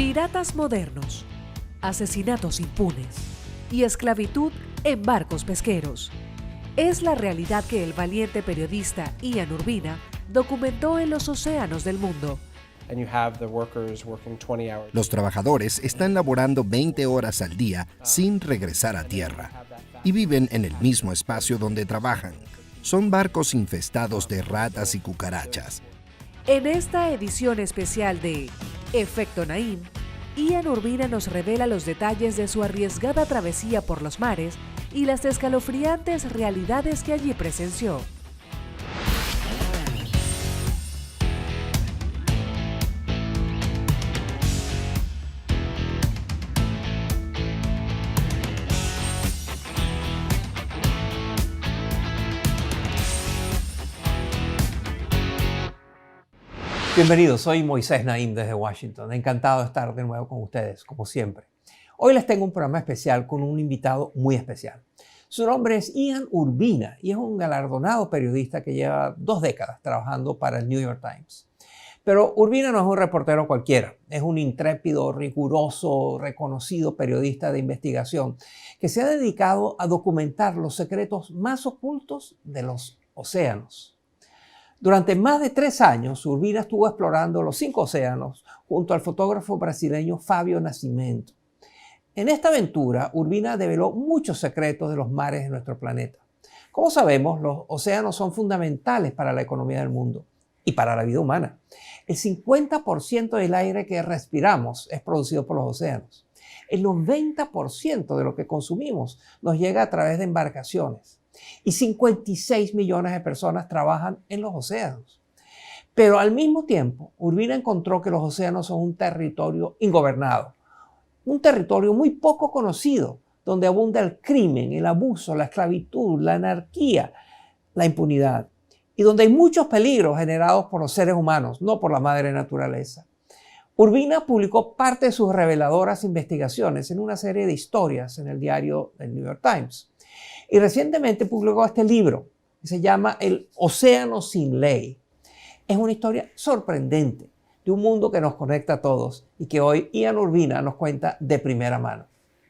Piratas modernos, asesinatos impunes y esclavitud en barcos pesqueros. Es la realidad que el valiente periodista Ian Urbina documentó en los océanos del mundo. Los trabajadores están laborando 20 horas al día sin regresar a tierra y viven en el mismo espacio donde trabajan. Son barcos infestados de ratas y cucarachas. En esta edición especial de Efecto Naim, Ian Urbina nos revela los detalles de su arriesgada travesía por los mares y las escalofriantes realidades que allí presenció. Bienvenidos, soy Moisés Naim desde Washington. Encantado de estar de nuevo con ustedes, como siempre. Hoy les tengo un programa especial con un invitado muy especial. Su nombre es Ian Urbina y es un galardonado periodista que lleva 2 décadas trabajando para el New York Times. Pero Urbina no es un reportero cualquiera, es un intrépido, riguroso, reconocido periodista de investigación que se ha dedicado a documentar los secretos más ocultos de los océanos. Durante más de 3 años, Urbina estuvo explorando los 5 océanos junto al fotógrafo brasileño Fábio Nascimento. En esta aventura, Urbina develó muchos secretos de los mares de nuestro planeta. Como sabemos, los océanos son fundamentales para la economía del mundo y para la vida humana. El 50% del aire que respiramos es producido por los océanos. El 90% de lo que consumimos nos llega a través de embarcaciones. Y 56 millones de personas trabajan en los océanos. Pero al mismo tiempo, Urbina encontró que los océanos son un territorio ingobernado, un territorio muy poco conocido, donde abunda el crimen, el abuso, la esclavitud, la anarquía, la impunidad, y donde hay muchos peligros generados por los seres humanos, no por la madre naturaleza. Urbina publicó parte de sus reveladoras investigaciones en una serie de historias en el diario del New York Times. Y recientemente publicó este libro que se llama El Océano sin Ley. Es una historia sorprendente de un mundo que nos conecta a todos y que hoy Ian Urbina nos cuenta de primera mano.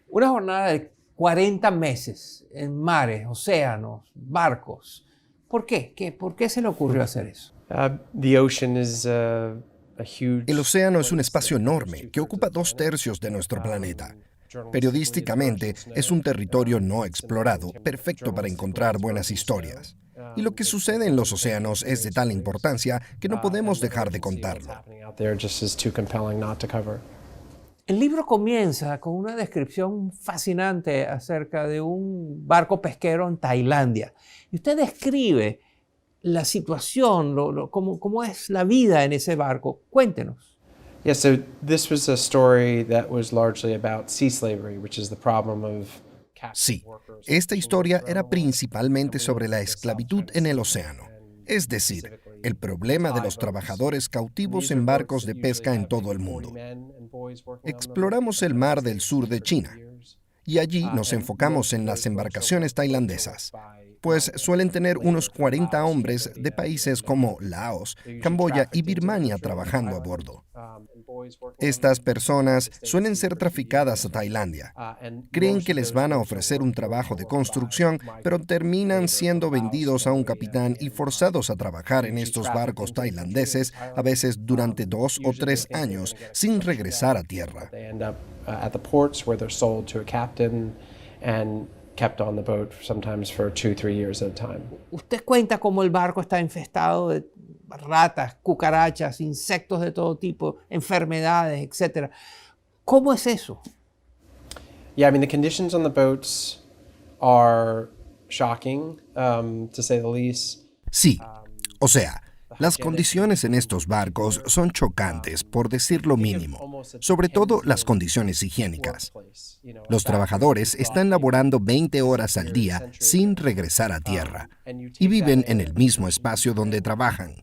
Una jornada de 40 meses en mares, océanos, barcos. ¿Por qué? ¿Por qué se le ocurrió hacer eso? El océano es un espacio enorme que ocupa 2/3 de nuestro planeta. Periodísticamente, es un territorio no explorado, perfecto para encontrar buenas historias. Y lo que sucede en los océanos es de tal importancia que no podemos dejar de contarlo. El libro comienza con una descripción fascinante acerca de un barco pesquero en Tailandia. Y usted describe la situación, cómo es la vida en ese barco. Cuéntenos. Yeah, so this was a story that was largely about sea slavery, which is the problem of Sí, esta historia era principalmente sobre la esclavitud en el océano, es decir, el problema de los trabajadores cautivos en barcos de pesca en todo el mundo. Exploramos el mar del sur de China y allí nos enfocamos en las embarcaciones tailandesas, pues suelen tener unos 40 hombres de países como Laos, Camboya y Birmania trabajando a bordo. Estas personas suelen ser traficadas a Tailandia. Creen que les van a ofrecer un trabajo de construcción, pero terminan siendo vendidos a un capitán y forzados a trabajar en estos barcos tailandeses, a veces durante 2 o 3 años, sin regresar a tierra. Kept on the boat sometimes for 2 or 3 years at a time. Usted cuenta cómo el barco está infestado de ratas, cucarachas, insectos de todo tipo, enfermedades, etc. ¿Cómo es eso? Yeah, I mean, the conditions on the boats are shocking, to say the least. Sí, o sea, las condiciones en estos barcos son chocantes, por decir lo mínimo, sobre todo las condiciones higiénicas. Los trabajadores están laborando 20 horas al día sin regresar a tierra y viven en el mismo espacio donde trabajan.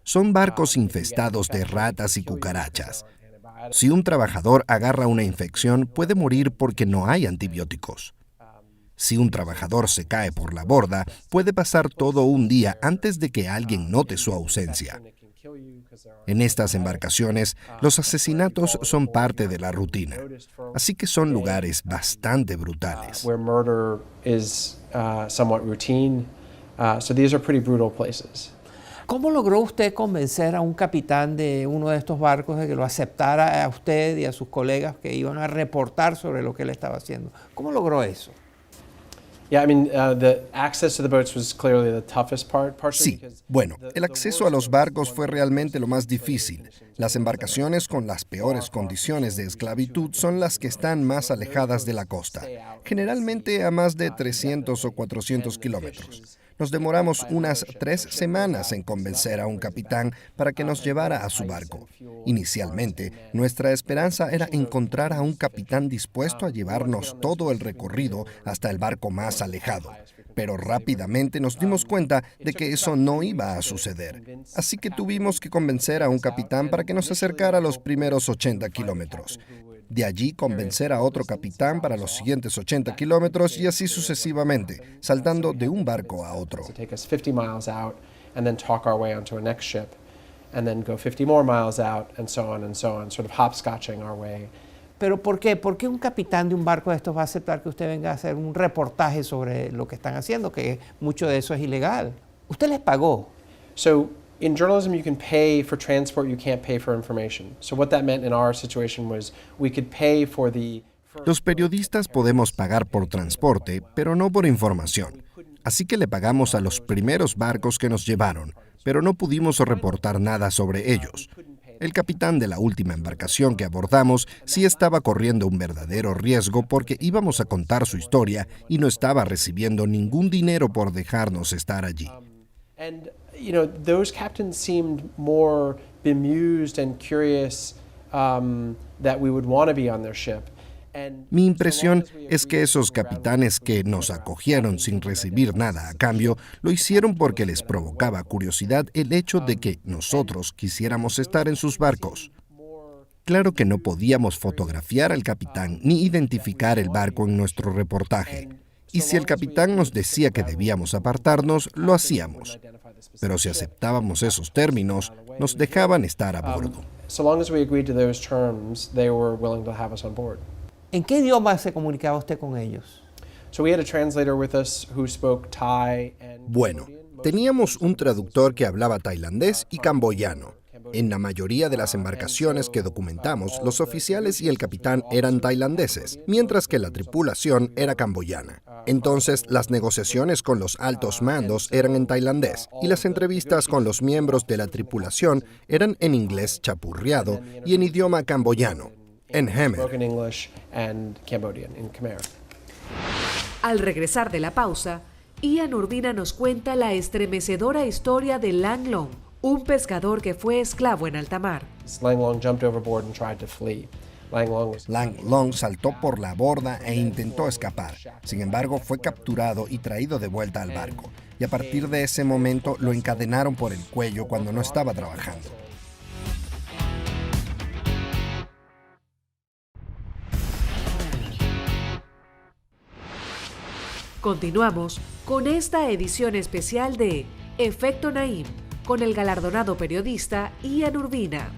Son barcos infestados de ratas y cucarachas. Si un trabajador agarra una infección, puede morir porque no hay antibióticos. Si un trabajador se cae por la borda, puede pasar todo un día antes de que alguien note su ausencia. En estas embarcaciones, los asesinatos son parte de la rutina, así que son lugares bastante brutales. Where murder is somewhat routine. So these are pretty brutal places. ¿Cómo logró usted convencer a un capitán de uno de estos barcos de que lo aceptara a usted y a sus colegas que iban a reportar sobre lo que él estaba haciendo? ¿Cómo logró eso? Yeah, I mean, the access to the boats was clearly the toughest part. Sí, bueno, el acceso a los barcos fue realmente lo más difícil. Las embarcaciones con las peores condiciones de esclavitud son las que están más alejadas de la costa, generalmente a más de 300 o 400 kilómetros. Nos demoramos unas 3 semanas en convencer a un capitán para que nos llevara a su barco. Inicialmente, nuestra esperanza era encontrar a un capitán dispuesto a llevarnos todo el recorrido hasta el barco más alejado. Pero rápidamente nos dimos cuenta de que eso no iba a suceder. Así que tuvimos que convencer a un capitán para que nos acercara a los primeros 80 kilómetros. De allí convencer a otro capitán para los siguientes 80 kilómetros y así sucesivamente, saltando de un barco a otro. Take us 50 miles out and then talk our way onto a next ship and then go 50 more miles out and so on, sort of hopscotching our way. ¿Pero por qué? ¿Por qué un capitán de un barco de estos va a aceptar que usted venga a hacer un reportaje sobre lo que están haciendo, que mucho de eso es ilegal? Usted les pagó. So in journalism, you can pay for transport, you can't pay for information. So what that meant in our situation was we could pay for the... Los periodistas podemos pagar por transporte, pero no por información. Así que le pagamos a los primeros barcos que nos llevaron, pero no pudimos reportar nada sobre ellos. El capitán de la última embarcación que abordamos sí estaba corriendo un verdadero riesgo porque íbamos a contar su historia y no estaba recibiendo ningún dinero por dejarnos estar allí. And, you know, those captains seemed more bemused and curious that we would want to be on their ship. Mi impresión es que esos capitanes que nos acogieron sin recibir nada a cambio, lo hicieron porque les provocaba curiosidad el hecho de que nosotros quisiéramos estar en sus barcos. Claro que no podíamos fotografiar al capitán ni identificar el barco en nuestro reportaje. Y si el capitán nos decía que debíamos apartarnos, lo hacíamos. Pero si aceptábamos esos términos, nos dejaban estar a bordo. So long as we agreed to those terms, they were willing to have us on board. ¿En qué idioma se comunicaba usted con ellos? So we had a translator with us who spoke Thai and Bueno, teníamos un traductor que hablaba tailandés y camboyano. En la mayoría de las embarcaciones que documentamos, los oficiales y el capitán eran tailandeses, mientras que la tripulación era camboyana. Entonces, las negociaciones con los altos mandos eran en tailandés y las entrevistas con los miembros de la tripulación eran en inglés chapurreado y en idioma camboyano, en Khmer. spoken English and Cambodian in Khmer. Al regresar de la pausa, Ian Urbina nos cuenta la estremecedora historia de Lang Long, un pescador que fue esclavo en alta mar. Lang Long jumped overboard and tried to flee. Lang Long saltó por la borda e intentó escapar. Sin embargo, fue capturado y traído de vuelta al barco. Y a partir de ese momento lo encadenaron por el cuello cuando no estaba trabajando. Continuamos con esta edición especial de Efecto Naim, con el galardonado periodista Ian Urbina.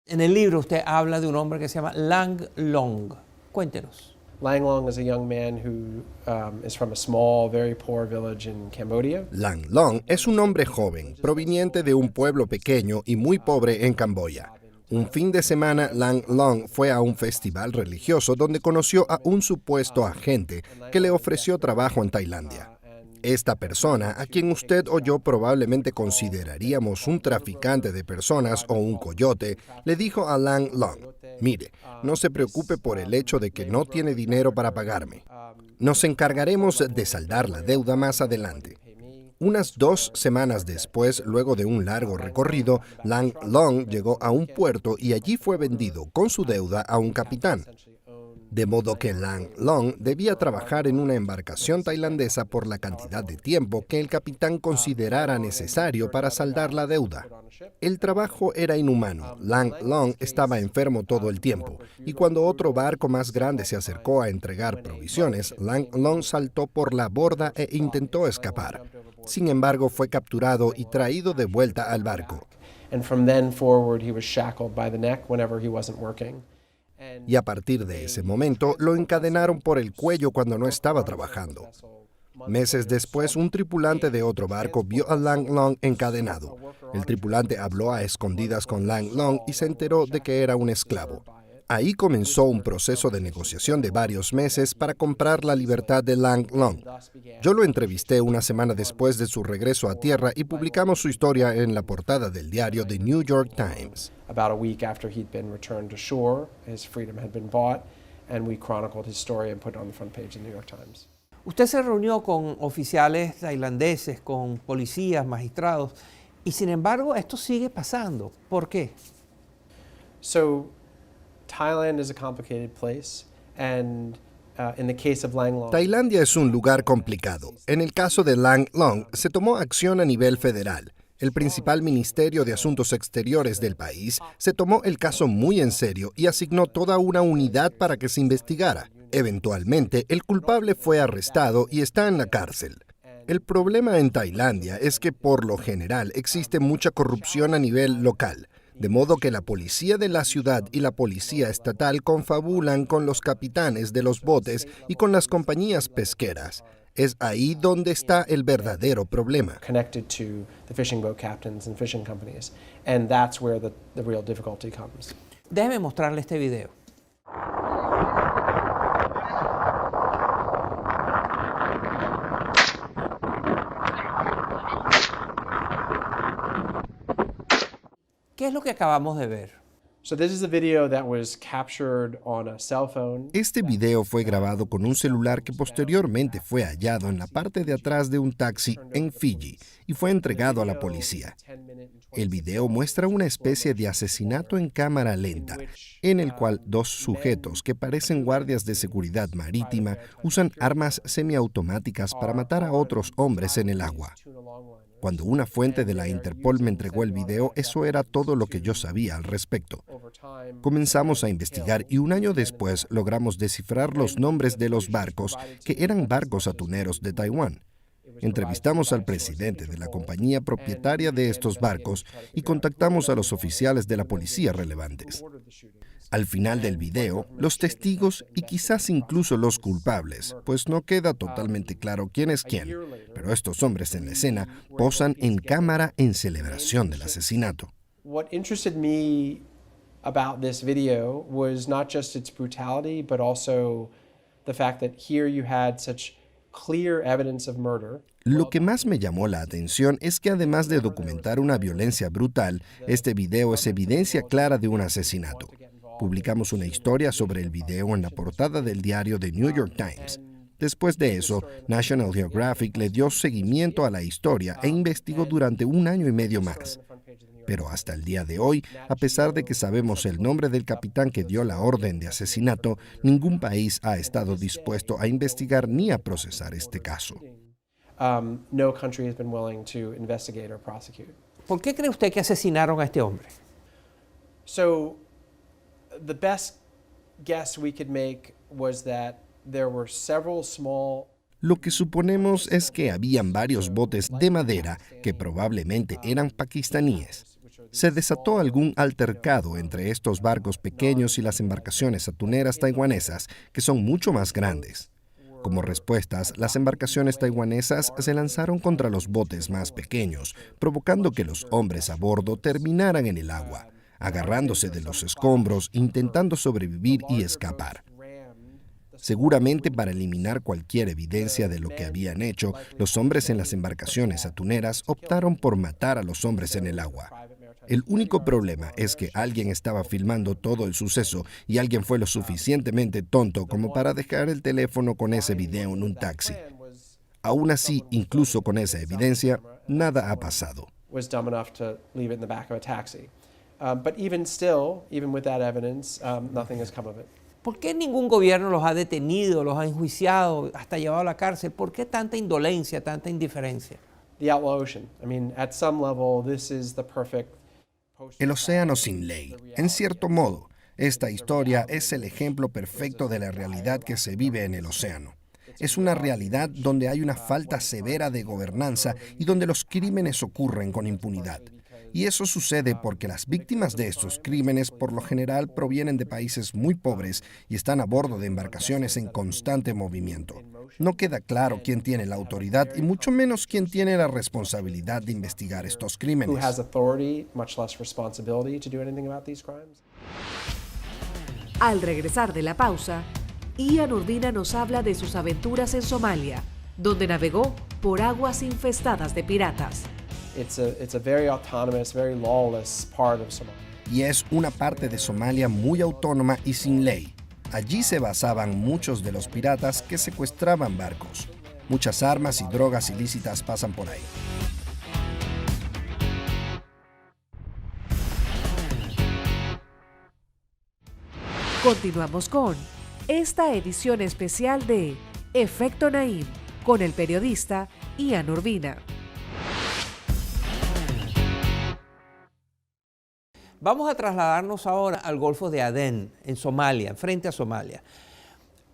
En el libro usted habla de un hombre que se llama Lang Long. Cuéntenos. Lang Long is a young man who is from a small, very poor village in Cambodia. Lang Long es un hombre joven, proveniente de un pueblo pequeño y muy pobre en Camboya. Un fin de semana, Lang Long fue a un festival religioso donde conoció a un supuesto agente que le ofreció trabajo en Tailandia. Esta persona, a quien usted o yo probablemente consideraríamos un traficante de personas o un coyote, le dijo a Lang Long: mire, no se preocupe por el hecho de que no tiene dinero para pagarme. Nos encargaremos de saldar la deuda más adelante. Unas 2 semanas después, luego de un largo recorrido, Lang Long llegó a un puerto y allí fue vendido con su deuda a un capitán. De modo que Lang Long debía trabajar en una embarcación tailandesa por la cantidad de tiempo que el capitán considerara necesario para saldar la deuda. El trabajo era inhumano. Lang Long estaba enfermo todo el tiempo, y cuando otro barco más grande se acercó a entregar provisiones, Lang Long saltó por la borda e intentó escapar. Sin embargo, fue capturado y traído de vuelta al barco. Y a partir de ese momento, lo encadenaron por el cuello cuando no estaba trabajando. Meses después, un tripulante de otro barco vio a Lang Long encadenado. El tripulante habló a escondidas con Lang Long y se enteró de que era un esclavo. Ahí comenzó un proceso de negociación de varios meses para comprar la libertad de Lang Long. Yo lo entrevisté una semana después de su regreso a tierra y publicamos su historia en la portada del diario The New York Times. About a week after he'd been returned to shore, his freedom had been bought, and we chronicled his story and put it on the front page of the New York Times. Usted se reunió con oficiales tailandeses, con policías, magistrados, y sin embargo esto sigue pasando. ¿Por qué? So, Thailand is a complicated place, and in the case of Lang Long, Tailandia es un lugar complicado. En el caso de Lang Long, se tomó acción a nivel federal. El principal Ministerio de Asuntos Exteriores del país se tomó el caso muy en serio y asignó toda una unidad para que se investigara. Eventualmente, el culpable fue arrestado y está en la cárcel. El problema en Tailandia es que, por lo general, existe mucha corrupción a nivel local, de modo que la policía de la ciudad y la policía estatal confabulan con los capitanes de los botes y con las compañías pesqueras. Es ahí donde está el verdadero problema. connected to the fishing boat captains and fishing companies, and that's where the real difficulty comes. Déjeme mostrarle este video. ¿Qué es lo que acabamos de ver? So this is a video that was captured on a cell phone. Este video fue grabado con un celular que posteriormente fue hallado en la parte de atrás de un taxi en Fiji y fue entregado a la policía. El video muestra una especie de asesinato en cámara lenta, en el cual dos sujetos que parecen guardias de seguridad marítima usan armas semiautomáticas para matar a otros hombres en el agua. Cuando una fuente de la Interpol me entregó el video, eso era todo lo que yo sabía al respecto. Comenzamos a investigar y un año después logramos descifrar los nombres de los barcos, que eran barcos atuneros de Taiwán. Entrevistamos al presidente de la compañía propietaria de estos barcos y contactamos a los oficiales de la policía relevantes. Al final del video, los testigos y quizás incluso los culpables, pues no queda totalmente claro quién es quién, pero estos hombres en la escena posan en cámara en celebración del asesinato. What interested me about this video was not just its brutality, but also the fact that here you had such clear evidence of murder. Lo que más me llamó la atención es que además de documentar una violencia brutal, este video es evidencia clara de un asesinato. Publicamos una historia sobre el video en la portada del diario The New York Times. Después de eso, National Geographic le dio seguimiento a la historia e investigó durante 1 año y medio más. Pero hasta el día de hoy, a pesar de que sabemos el nombre del capitán que dio la orden de asesinato, ningún país ha estado dispuesto a investigar ni a procesar este caso. No country has been willing to investigate or prosecute. ¿Por qué cree usted que asesinaron a este hombre? So, the best guess we could make was that there were several small. Lo que suponemos es que habían varios botes de madera que probablemente eran pakistaníes. Se desató algún altercado entre estos barcos pequeños y las embarcaciones atuneras taiwanesas, que son mucho más grandes. Como respuestas, las embarcaciones taiwanesas se lanzaron contra los botes más pequeños, provocando que los hombres a bordo terminaran en el agua, agarrándose de los escombros, intentando sobrevivir y escapar. Seguramente para eliminar cualquier evidencia de lo que habían hecho, los hombres en las embarcaciones atuneras optaron por matar a los hombres en el agua. El único problema es que alguien estaba filmando todo el suceso y alguien fue lo suficientemente tonto como para dejar el teléfono con ese video en un taxi. Aún así, incluso con esa evidencia, nada ha pasado. Was dumb enough to leave it in the back of a taxi. But even still, even with that evidence, nothing has come of it. ¿Por qué ningún gobierno los ha detenido, los ha enjuiciado, hasta llevado a la cárcel? ¿Por qué tanta indolencia, tanta indiferencia? The outlaw ocean. I mean, at some level, this is the perfect El océano sin ley. En cierto modo, esta historia es el ejemplo perfecto de la realidad que se vive en el océano. Es una realidad donde hay una falta severa de gobernanza y donde los crímenes ocurren con impunidad. Y eso sucede porque las víctimas de estos crímenes por lo general provienen de países muy pobres y están a bordo de embarcaciones en constante movimiento. No queda claro quién tiene la autoridad y mucho menos quién tiene la responsabilidad de investigar estos who crímenes. has authority, much less responsibility to do anything about these crimes. Al regresar de la pausa, Ian Urbina nos habla de sus aventuras en Somalia, donde navegó por aguas infestadas de piratas. It's a very autonomous, very lawless part of Somalia. Y es una parte de Somalia muy autónoma y sin ley. Allí se basaban muchos de los piratas que secuestraban barcos. Muchas armas y drogas ilícitas pasan por ahí. Continuamos con esta edición especial de Efecto Naim con el periodista Ian Urbina. Vamos a trasladarnos ahora al Golfo de Adén, en Somalia, frente a Somalia.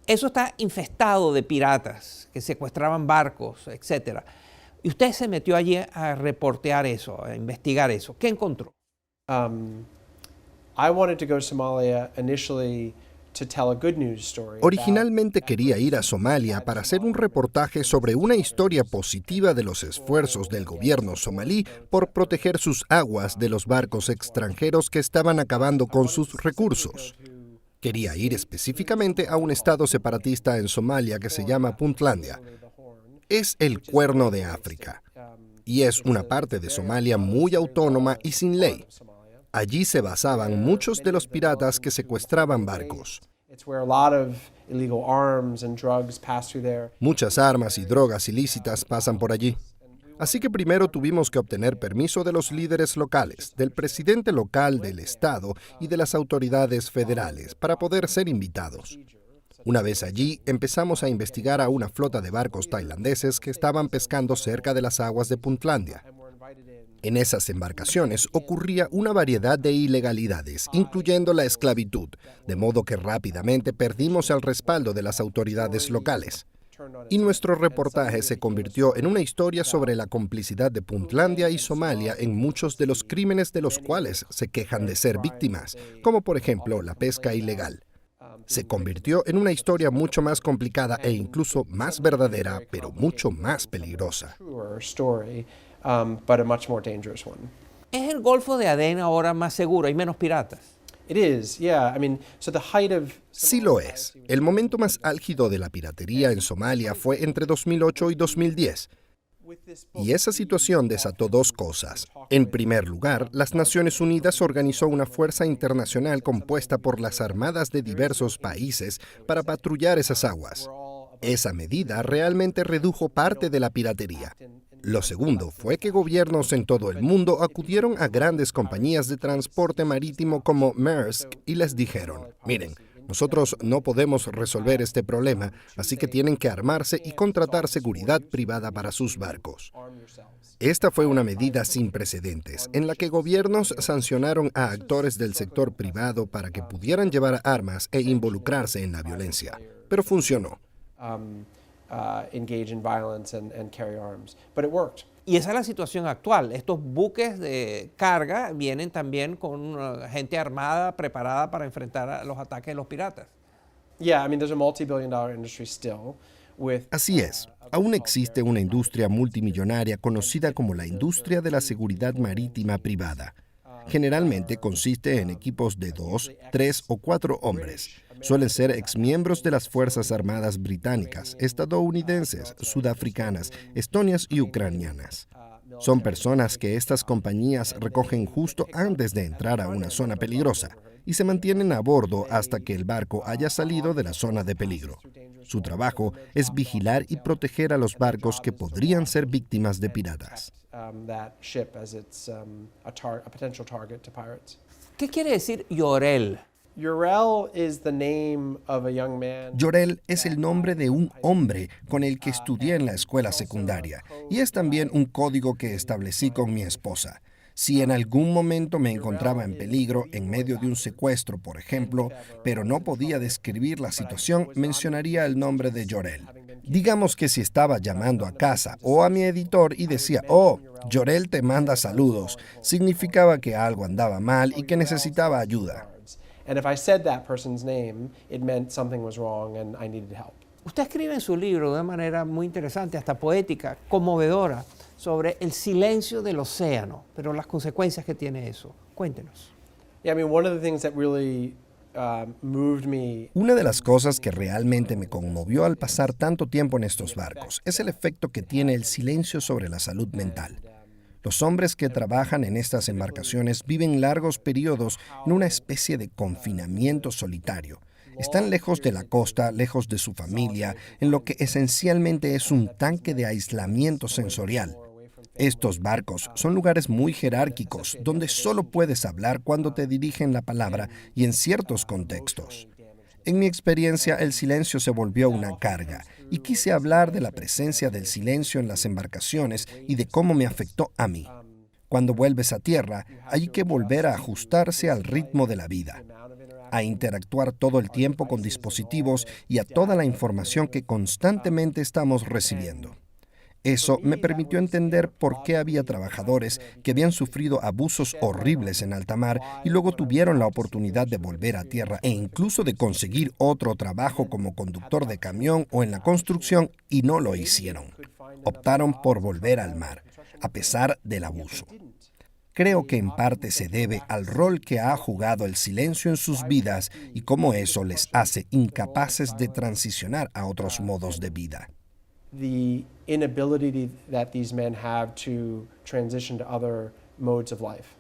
Eso está infestado de piratas que secuestraban barcos, etc. Y usted se metió allí a reportear eso, a investigar eso. ¿Qué encontró? I wanted to go to Somalia initially to tell a good news story. Originalmente quería ir a Somalia para hacer un reportaje sobre una historia positiva de los esfuerzos del gobierno somalí por proteger sus aguas de los barcos extranjeros que estaban acabando con sus recursos. Quería ir específicamente a un estado separatista en Somalia que se llama Puntlandia. Es el Cuerno de África y es una parte de Somalia muy autónoma y sin ley. Allí se basaban muchos de los piratas que secuestraban barcos. It's where a lot of illegal arms and drugs pass through there. Muchas armas y drogas ilícitas pasan por allí. Así que primero tuvimos que obtener permiso de los líderes locales, del presidente local del estado y de las autoridades federales para poder ser invitados. Una vez allí, empezamos a investigar a una flota de barcos tailandeses que estaban pescando cerca de las aguas de Puntlandia. En esas embarcaciones ocurría una variedad de ilegalidades, incluyendo la esclavitud, de modo que rápidamente perdimos el respaldo de las autoridades locales. Y nuestro reportaje se convirtió en una historia sobre la complicidad de Puntlandia y Somalia en muchos de los crímenes de los cuales se quejan de ser víctimas, como por ejemplo la pesca ilegal. Se convirtió en una historia mucho más complicada e incluso más verdadera, pero mucho más peligrosa. But a much more dangerous one. ¿Es el Golfo de Adén ahora más seguro? ¿Hay menos piratas? It is, yeah. I mean, so the height of Sí lo es. El momento más álgido de la piratería en Somalia fue entre 2008 y 2010. Y esa situación desató dos cosas. En primer lugar, las Naciones Unidas organizó una fuerza internacional compuesta por las armadas de diversos países para patrullar esas aguas. Esa medida realmente redujo parte de la piratería. Lo segundo fue que gobiernos en todo el mundo acudieron a grandes compañías de transporte marítimo como Maersk y les dijeron, miren, nosotros no podemos resolver este problema, así que tienen que armarse y contratar seguridad privada para sus barcos. Esta fue una medida sin precedentes, en la que gobiernos sancionaron a actores del sector privado para que pudieran llevar armas e involucrarse en la violencia. Pero funcionó. Engage in violence and carry arms. But it worked. Y esa es la situación actual. Estos buques de carga vienen también con gente armada, preparada para enfrentar a los ataques de los piratas. Yeah, I mean, there's a multi-billion-dollar industry still with. Así es. Aún existe una industria multimillonaria conocida como la industria de la seguridad marítima privada. Generalmente consiste en equipos de 2, 3 o 4 hombres. Suelen ser exmiembros de las Fuerzas Armadas británicas, estadounidenses, sudafricanas, estonias y ucranianas. Son personas que estas compañías recogen justo antes de entrar a una zona peligrosa y se mantienen a bordo hasta que el barco haya salido de la zona de peligro. Su trabajo es vigilar y proteger a los barcos que podrían ser víctimas de piratas. ¿Qué quiere decir Yorel? Yorel is the name of a young man. Yorel es el nombre de un hombre con el que estudié en la escuela secundaria y es también un código que establecí con mi esposa. Si en algún momento me encontraba en peligro, en medio de un secuestro, por ejemplo, pero no podía describir la situación, mencionaría el nombre de Yorel. Digamos que si estaba llamando a casa o a mi editor y decía, oh, Yorel te manda saludos, significaba que algo andaba mal y que necesitaba ayuda. And if I said that person's name, it meant something was wrong and I needed help. Usted escribe en su libro de manera muy interesante, hasta poética, conmovedora, sobre el silencio del océano, pero las consecuencias que tiene eso. Cuéntenos. Yeah, I mean, one of the things that really moved me. Una de las cosas que realmente me conmovió al pasar tanto tiempo en estos barcos es el efecto que tiene el silencio sobre la salud mental. Los hombres que trabajan en estas embarcaciones viven largos periodos en una especie de confinamiento solitario. Están lejos de la costa, lejos de su familia, en lo que esencialmente es un tanque de aislamiento sensorial. Estos barcos son lugares muy jerárquicos, donde solo puedes hablar cuando te dirigen la palabra y en ciertos contextos. En mi experiencia, el silencio se volvió una carga y quise hablar de la presencia del silencio en las embarcaciones y de cómo me afectó a mí. Cuando vuelves a tierra, hay que volver a ajustarse al ritmo de la vida, a interactuar todo el tiempo con dispositivos y a toda la información que constantemente estamos recibiendo. Eso me permitió entender por qué había trabajadores que habían sufrido abusos horribles en alta mar y luego tuvieron la oportunidad de volver a tierra e incluso de conseguir otro trabajo como conductor de camión o en la construcción y no lo hicieron. Optaron por volver al mar, a pesar del abuso. Creo que en parte se debe al rol que ha jugado el silencio en sus vidas y cómo eso les hace incapaces de transicionar a otros modos de vida. The inability that these men have to transition to other modes of life.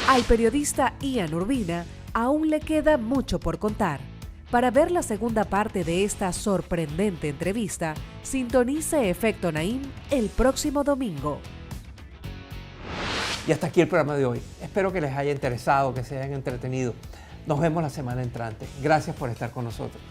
Al periodista Ian Urbina aún le queda mucho por contar. Para ver la segunda parte de esta sorprendente entrevista, sintonice Efecto Naim el próximo domingo. Y hasta aquí el programa de hoy. Espero que les haya interesado, que se hayan entretenido. Nos vemos la semana entrante. Gracias por estar con nosotros.